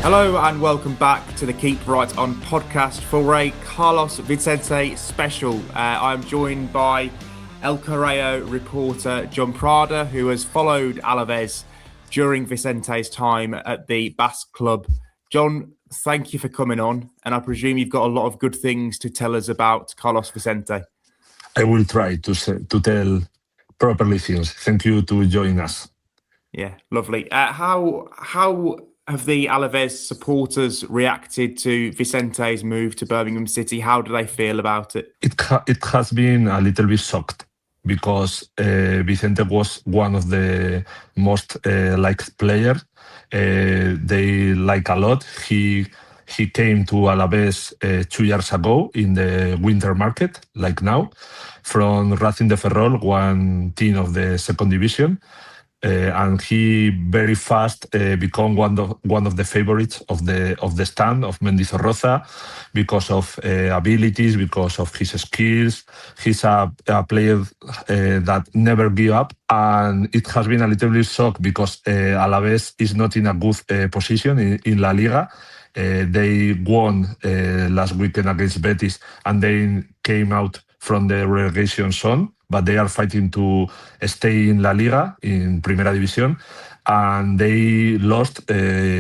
Hello and welcome back to the Keep Right On podcast for a Carlos Vicente special. I'm joined by El Correo reporter Jon Prada, who has followed Alaves during Vicente's time at the Basque club. Jon, thank you for coming on, and I presume you've got a lot of good things to tell us about Carlos Vicente. I will try to tell properly things. Thank you to join us. Yeah, lovely. How have the Alaves supporters reacted to Vicente's move to Birmingham City? How do they feel about it? It has been a little bit shocked because Vicente was one of the most liked players. They like a lot. He came to Alaves 2 years ago in the winter market, like now, from Racing de Ferrol, one team of the second division. And he very fast become one of the favorites of the stand of Mendizorroza because of abilities, because of his skills. He's a player that never give up, and it has been a little bit shock because Alaves is not in a good position in La Liga. They won last weekend against Betis, and they came out from the relegation zone, but they are fighting to stay in La Liga, in Primera División, and they lost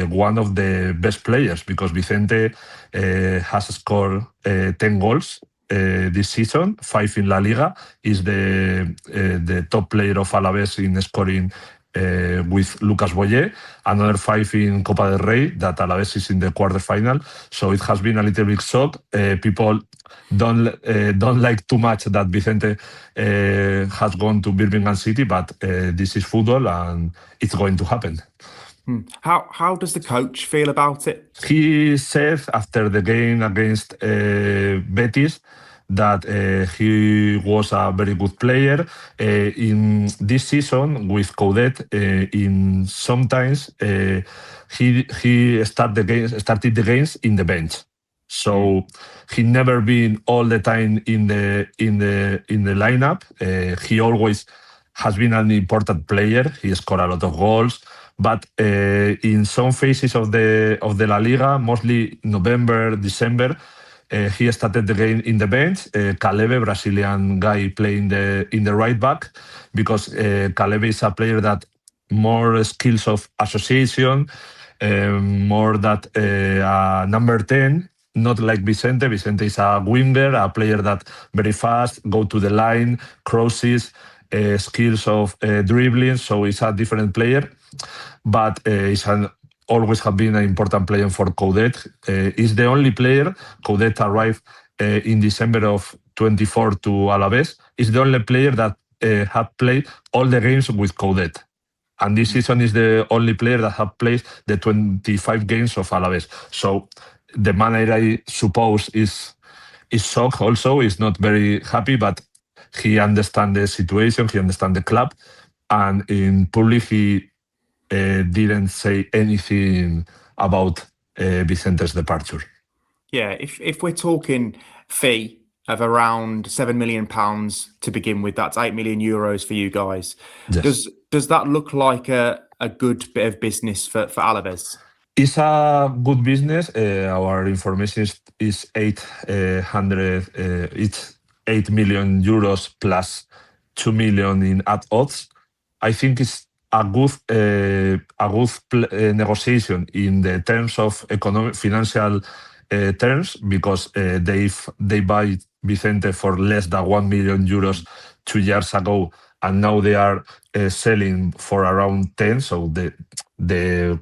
one of the best players because Vicente has scored 10 goals this season, 5 in La Liga, is the top player of Alaves in scoring with Lucas Boyer, another 5 in Copa del Rey, that Alaves is in the quarterfinal. So it has been a little bit shock. People don't like too much that Vicente has gone to Birmingham City, but this is football and it's going to happen. How does the coach feel about it? He said after the game against Betis that he was a very good player. In this season with Coudet, in sometimes he started the games in the bench. So he never been all the time in the lineup. He always has been an important player. He scored a lot of goals. But in some phases of the La Liga, mostly November, December, he started the game in the bench. Caleve, Brazilian guy, playing in the right back, because Caleve is a player that more skills of association, more that number 10, not like Vicente. Vicente is a winger, a player that very fast, go to the line, crosses, skills of dribbling. So he's a different player, but he's always have been an important player for Coudet. He's the only player. Coudet arrived in December of 24 to Alaves. He's the only player that have played all the games with Coudet. And this season is the only player that have played the 25 games of Alaves. So the manager, I suppose, is shocked also. He's not very happy, but he understands the situation. He understands the club. And in public, he didn't say anything about Vicente's departure. Yeah, if we're talking fee of around £7 million to begin with, that's €8 million for you guys. Yes. Does that look like a good bit of business for Alaves? It's a good business. Our information is 800. It's €8 million plus 2 million in odds. I think it's a good negotiation in the terms of economic financial terms, because they buy Vicente for less than €1 million 2 years ago, and now they are selling for around 10. So the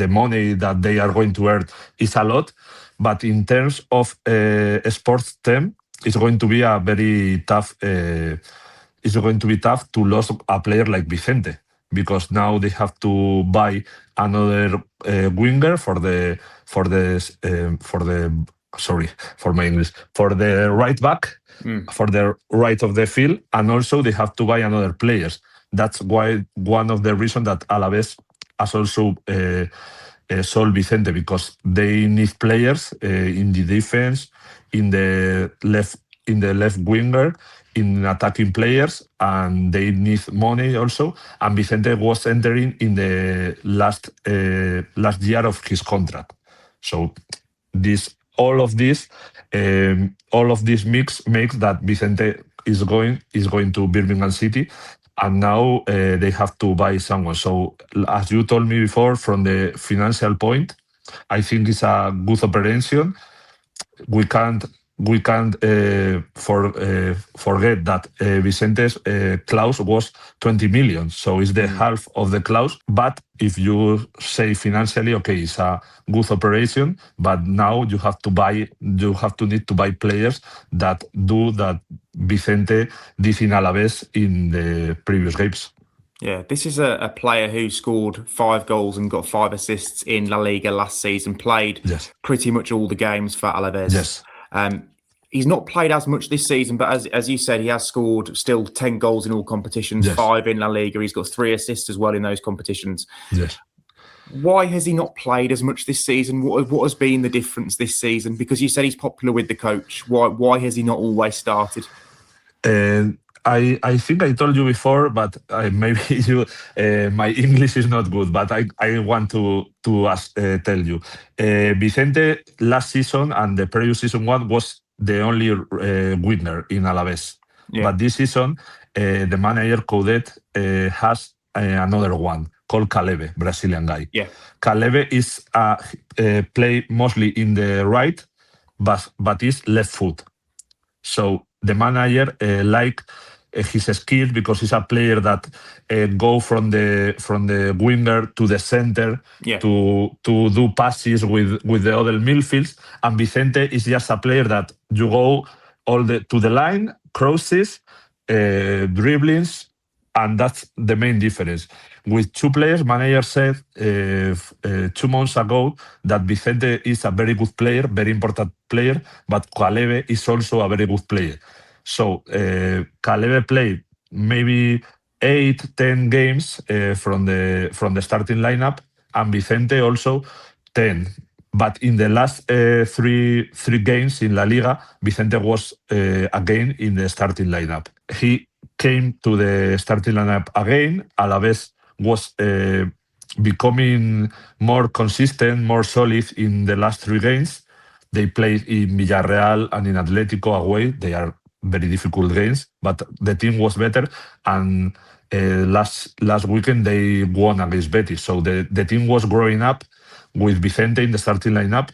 money that they are going to earn is a lot. But in terms of sports term, it's going to be a very tough. It's going to be tough to lose a player like Vicente, because now they have to buy another winger for the right back, for the right of the field, and also they have to buy another players. That's why one of the reasons that Alaves has also sold Vicente, because they need players in the defense, in the left winger, in attacking players, and they need money also. And Vicente was entering in the last year of his contract. So this all of this mix makes that Vicente is going to Birmingham City, and now they have to buy someone. So as you told me before, from the financial point, I think it's a good operation. We can't forget that Vicente's clause was 20 million, so it's the half of the clause. But if you say financially, okay, it's a good operation, but now you have to need to buy players that do that Vicente did in Alaves in the previous games. Yeah, this is a player who scored 5 goals and got 5 assists in La Liga last season, played Yes. pretty much all the games for Alaves. Yes. He's not played as much this season, but as you said, he has scored still 10 goals in all competitions, Yes. 5 in La Liga. He's got 3 assists as well in those competitions. Yes. Why has he not played as much this season? What has been the difference this season? Because you said he's popular with the coach. Why has he not always started? I think I told you before, but maybe my English is not good. But I want to tell you, Vicente last season and the previous season one was the only winner in Alaves. Yeah. But this season, the manager Coudet has another one called Caleve, Brazilian guy. Yeah. Caleve is play mostly in the right, but is left foot. So the manager like his skill because he's a player that go from the winger to the center to do passes with the other midfields. And Vicente is just a player that you go to the line, crosses, dribblings, and that's the main difference. With 2 players, manager said 2 months ago that Vicente is a very good player, very important player, but Caleve is also a very good player. So Caleve played maybe 8-10 games from the starting lineup, and Vicente also 10. But in the last three games in La Liga, Vicente was again in the starting lineup. He came to the starting lineup again. Alaves was becoming more consistent, more solid in the last 3 games. They played in Villarreal and in Atlético away. They are very difficult games, but the team was better. And last weekend they won against Betis. So the team was growing up with Vicente in the starting lineup,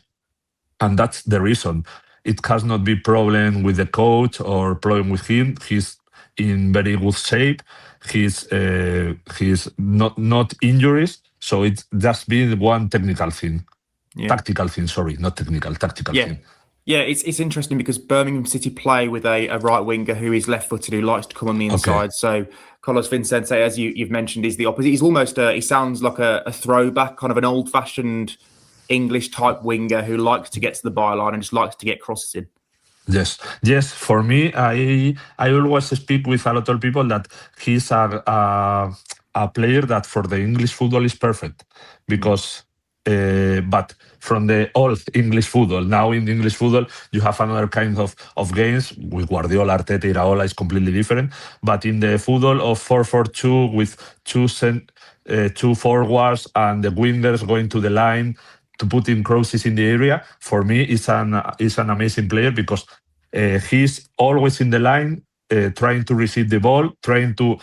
and that's the reason. It has not been problem with the coach or problem with him. He's in very good shape. He's not injuries. So it's just been one technical thing. Yeah. Tactical thing, sorry, not technical, tactical thing. Yeah, it's interesting because Birmingham City play with a right winger who is left-footed, who likes to come on the inside. Okay. So Carlos Vicente, as you've mentioned, is the opposite. He's almost he sounds like a throwback, kind of an old-fashioned English type winger who likes to get to the byline and just likes to get crosses in. Yes. For me, I always speak with a lot of people that he's a player that for the English football is perfect because. But from the old English football, now in the English football, you have another kind of games. With Guardiola, Arteta, Iraola is completely different. But in the football of 4-4-2 with two forwards and the wingers going to the line to put in crosses in the area, for me, is an amazing player because he's always in the line, trying to receive the ball, trying to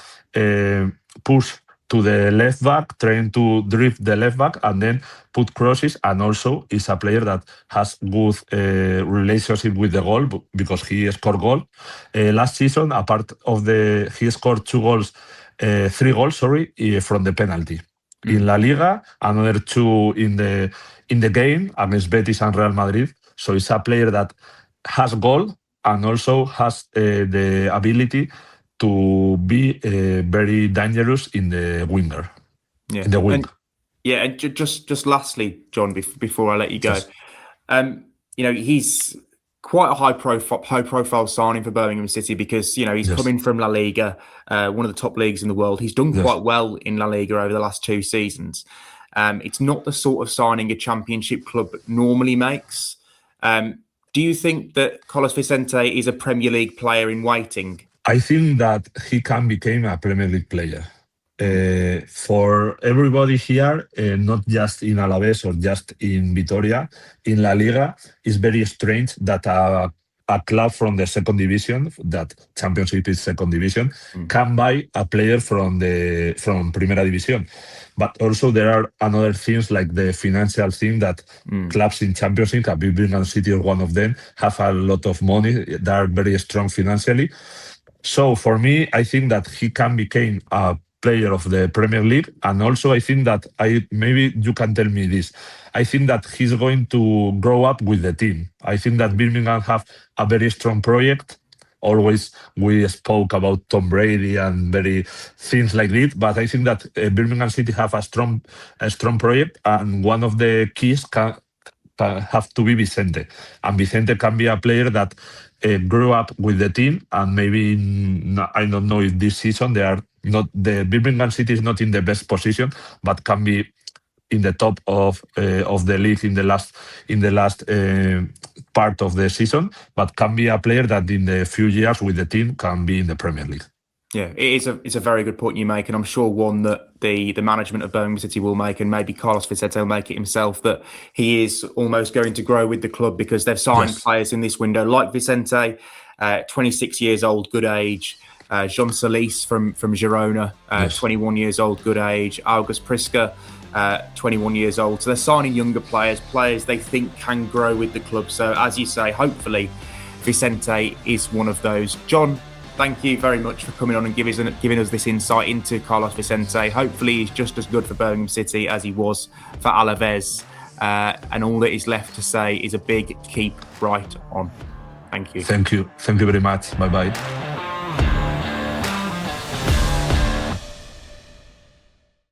push to the left back, trying to drift the left back and then put crosses. And also is a player that has good relationship with the goal because he scored goal. Last season, he scored 3 goals, from the penalty. In La Liga, another 2 in the game against Betis and Real Madrid. So it's a player that has goal and also has the ability to be very dangerous in the winger. Yeah. In the wing. And just lastly, Jon, before I let you go, yes. He's quite a high profile signing for Birmingham City because he's coming from La Liga, one of the top leagues in the world. He's done quite well in La Liga over the last 2 seasons. It's not the sort of signing a championship club normally makes. Do you think that Carlos Vicente is a Premier League player in waiting? I think that he can become a Premier League player. For everybody here, not just in Alaves or just in Vitoria, in La Liga, it's very strange that a club from the second division, that championship is second division, can buy a player from Primera División. But also there are another things like the financial thing that clubs in championship, Birmingham City is one of them, have a lot of money. They are very strong financially. So for me, I think that he can become a player of the Premier League, and also I think that maybe you can tell me this. I think that he's going to grow up with the team. I think that Birmingham have a very strong project. Always we spoke about Tom Brady and very things like this, but I think that Birmingham City have a strong project, and one of the keys can have to be Vicente. And Vicente can be a player that grew up with the team, and maybe I don't know if this season they are not, the Birmingham City is not in the best position, but can be in the top of the league in the last part of the season, but can be a player that in the few years with the team can be in the Premier League. Yeah, it's a very good point you make, and I'm sure one that the management of Birmingham City will make, and maybe Carlos Vicente will make it himself, that he is almost going to grow with the club because they've signed players in this window like Vicente, 26 years old, good age. Jean Solis from Girona, 21 years old, good age. August Priska, 21 years old. So they're signing younger players they think can grow with the club. So as you say, hopefully Vicente is one of those. John, thank you very much for coming on and giving us this insight into Carlos Vicente. Hopefully he's just as good for Birmingham City as he was for Alaves. And all that is left to say is a big keep right on. Thank you. Thank you very much. Bye-bye.